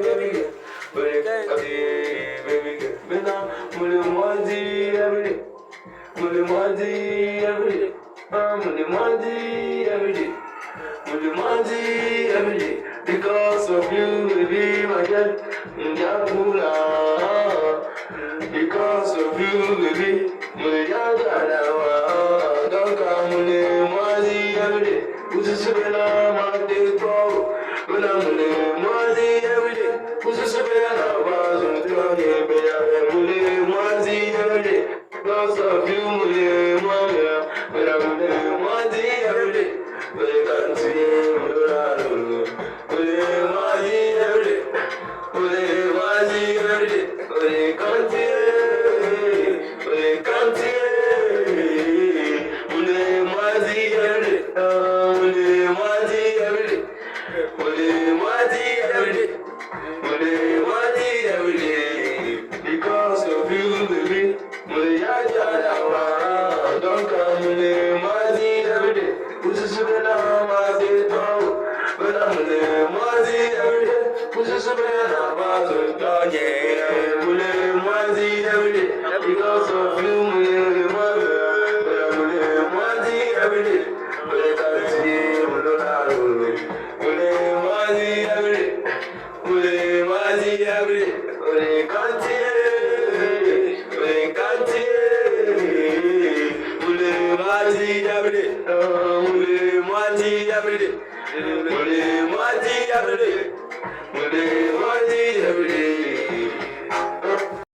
baby girl. Mule kanti, baby girl. Bena mule mwazi every day. Mule mwazi every day. Mule mwazi every day. Mule mwazi every day. Because of you, baby, my girl. Njabula. Because of you, baby. Mule yagadawa. Don't come mule mwazi every day. Usisubela mate kwa. Bena mule mwazi every day. Usisubela wazo mtuane beya. Mule mwazi every day. Because of you, mule mwazi. Bena mule mwazi every day. Mule kanti mule mule mwazi every day. Mule mwazi every day. Mule kanti mule kanti mule mwazi every day. Mule mwazi every day. Mule mwazi every day. Mule mwazi every day. Because of you, baby. Mule yajadawa. Don't come mule mwazi every day. Usisubela mwazi tau. Bena mule mwazi every day. Usisubela mwazi tau. Mule mwazi every day. Because of you, mule mwazi. Bena mule mwazi every day. Mule kanti mule nalo. Mule mwazi every day. Mule mwazi every day. Mule kanti mule kanti mule mwazi every day. Mule mwazi every day. Mule mwazi every day. Mule